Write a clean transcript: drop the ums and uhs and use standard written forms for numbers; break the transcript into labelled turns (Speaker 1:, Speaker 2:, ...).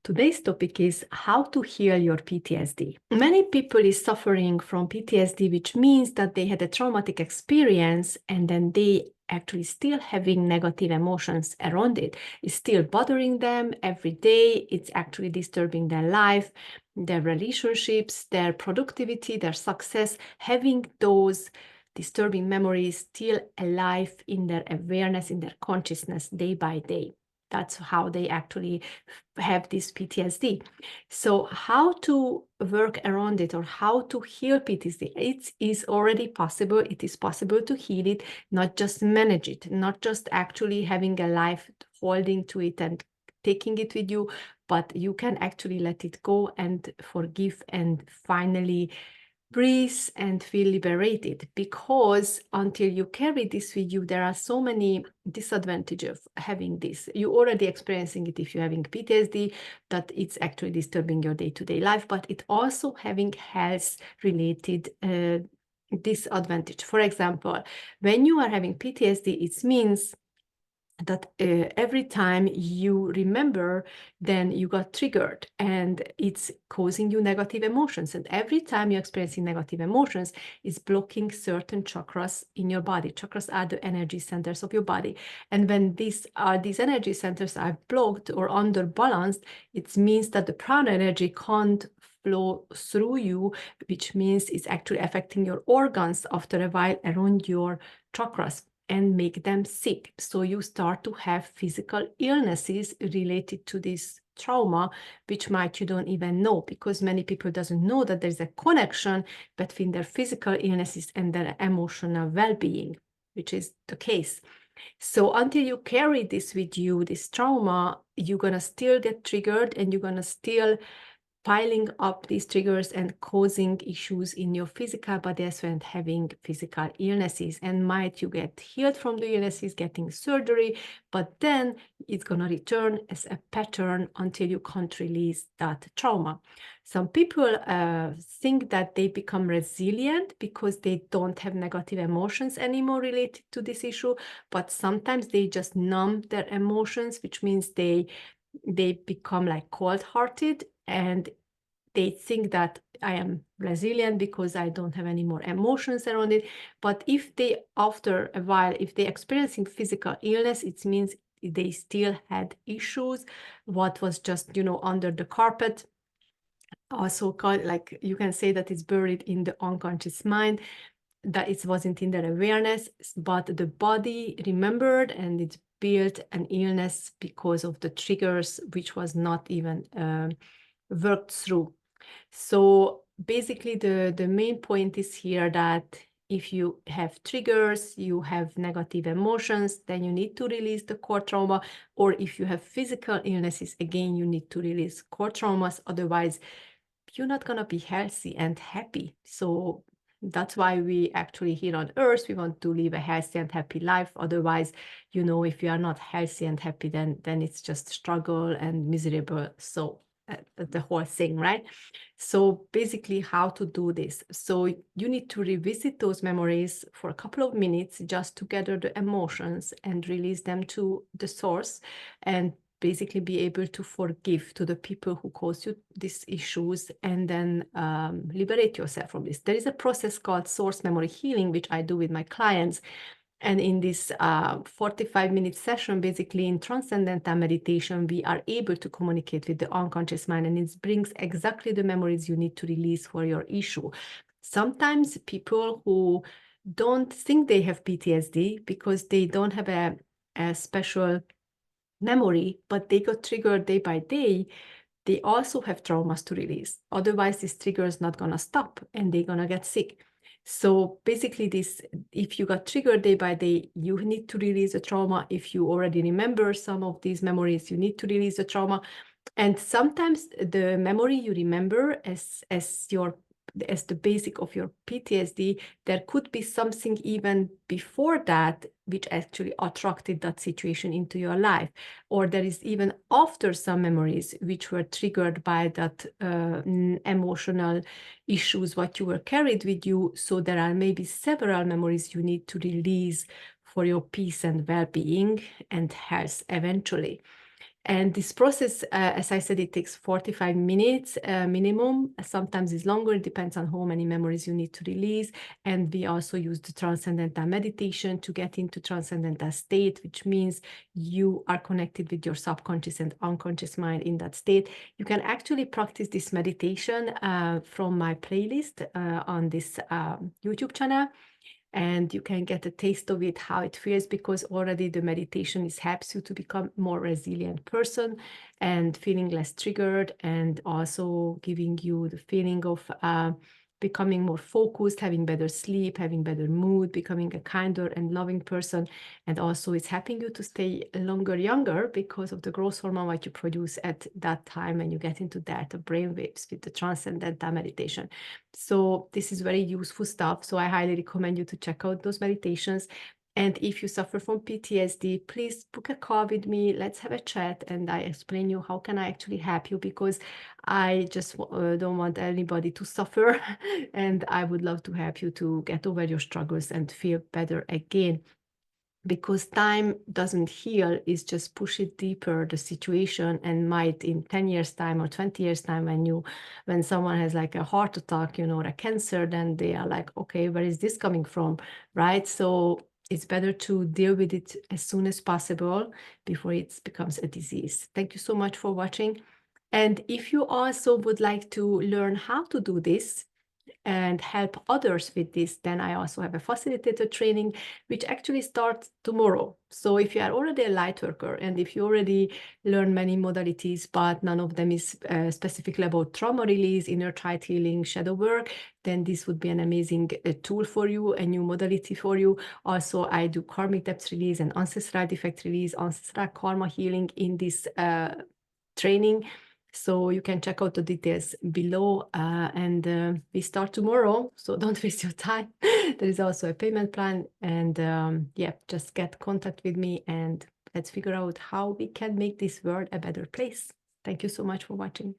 Speaker 1: Today's topic is how to heal your PTSD. Many people is suffering from PTSD, which means that they had a traumatic experience and then they actually still having negative emotions around it. It's still bothering them every day. It's actually disturbing their life, their relationships, their productivity, their success. Having those disturbing memories still alive in their awareness, in their consciousness day by day. That's how they actually have this PTSD. So how to work around it or how to heal PTSD? It is already possible. It is possible to heal it, not just manage it, not just actually having a life holding to it and taking it with you, but you can actually let it go and forgive and finally breathe and feel liberated, because until you carry this with you, there are so many disadvantages of having this. You're already experiencing it if you're having PTSD, that it's actually disturbing your day-to-day life, but it also having health-related disadvantage. For example, when you are having PTSD, it means that every time you remember, then you got triggered and it's causing you negative emotions. And every time you're experiencing negative emotions, it's blocking certain chakras in your body. Chakras are the energy centers of your body. And when these energy centers are blocked or underbalanced, it means that the prana energy can't flow through you, which means it's actually affecting your organs after a while around your chakras and make them sick. So you start to have physical illnesses related to this trauma, which you don't even know, because many people doesn't know that there's a connection between their physical illnesses and their emotional well-being, which is the case. So until you carry this with you, this trauma, you're gonna still get triggered and you're gonna still piling up these triggers and causing issues in your physical body as well, and having physical illnesses. And might you get healed from the illnesses, getting surgery, but then it's going to return as a pattern until you can't release that trauma. Some people think that they become resilient because they don't have negative emotions anymore related to this issue, but sometimes they just numb their emotions, which means they become like cold-hearted, and they think that I am resilient because I don't have any more emotions around it. But if they, after a while, if they're experiencing physical illness, it means they still had issues, what was just, under the carpet. Also called, like, you can say that it's buried in the unconscious mind, that it wasn't in their awareness, but the body remembered and it built an illness because of the triggers, which was not even worked through. So basically the main point is here that if you have triggers, you have negative emotions, then you need to release the core trauma. Or if you have physical illnesses, again, you need to release core traumas. Otherwise, you're not going to be healthy and happy. So that's why we actually here on earth, we want to live a healthy and happy life. Otherwise, if you are not healthy and happy, then it's just struggle and miserable. So the whole thing, right? So basically how to do this. So you need to revisit those memories for a couple of minutes just to gather the emotions and release them to the source, and basically be able to forgive to the people who caused you these issues, and then liberate yourself from this. There is a process called source memory healing, which I do with my clients. And in this 45-minute session, basically in transcendental meditation, we are able to communicate with the unconscious mind, and it brings exactly the memories you need to release for your issue. Sometimes people who don't think they have PTSD because they don't have a special memory, but they got triggered day by day, they also have traumas to release. Otherwise, this trigger is not going to stop and they're going to get sick. So basically if you got triggered day by day, you need to release the trauma. If you already remember some of these memories, you need to release the trauma. And sometimes the memory you remember as the basic of your PTSD, there could be something even before that which actually attracted that situation into your life. Or there is even after some memories which were triggered by that emotional issues what you were carried with you. So there are maybe several memories you need to release for your peace and well-being and health eventually. And this process, as I said, it takes 45 minutes minimum. Sometimes it's longer. It depends on how many memories you need to release. And we also use the transcendental meditation to get into transcendental state, which means you are connected with your subconscious and unconscious mind in that state. You can actually practice this meditation from my playlist on this YouTube channel. And you can get a taste of it, how it feels, because already the meditation helps you to become more resilient person and feeling less triggered, and also giving you the feeling of becoming more focused, having better sleep, having better mood, becoming a kinder and loving person. And also it's helping you to stay longer younger because of the growth hormone what you produce at that time when you get into that brain waves with the transcendental meditation. So this is very useful stuff. So I highly recommend you to check out those meditations. And if you suffer from PTSD, please book a call with me. Let's have a chat and I explain you how can I actually help you, because I just don't want anybody to suffer. And I would love to help you to get over your struggles and feel better again. Because time doesn't heal, it's just push it deeper, the situation, and might in 10 years time or 20 years time, when someone has like a heart attack, or a cancer, then they are like, okay, where is this coming from, right? So it's better to deal with it as soon as possible before it becomes a disease. Thank you so much for watching. And if you also would like to learn how to do this and help others with this, then I also have a facilitator training, which actually starts tomorrow. So if you are already a light worker and if you already learn many modalities, but none of them is specifically about trauma release, inner child healing, shadow work, then this would be an amazing tool for you, a new modality for you. Also, I do karmic debt release and ancestral defect release, ancestral karma healing in this training. So you can check out the details below, and we start tomorrow, so don't waste your time. There is also a payment plan, and yeah, just get contact with me and let's figure out how we can make this world a better place. Thank you so much for watching.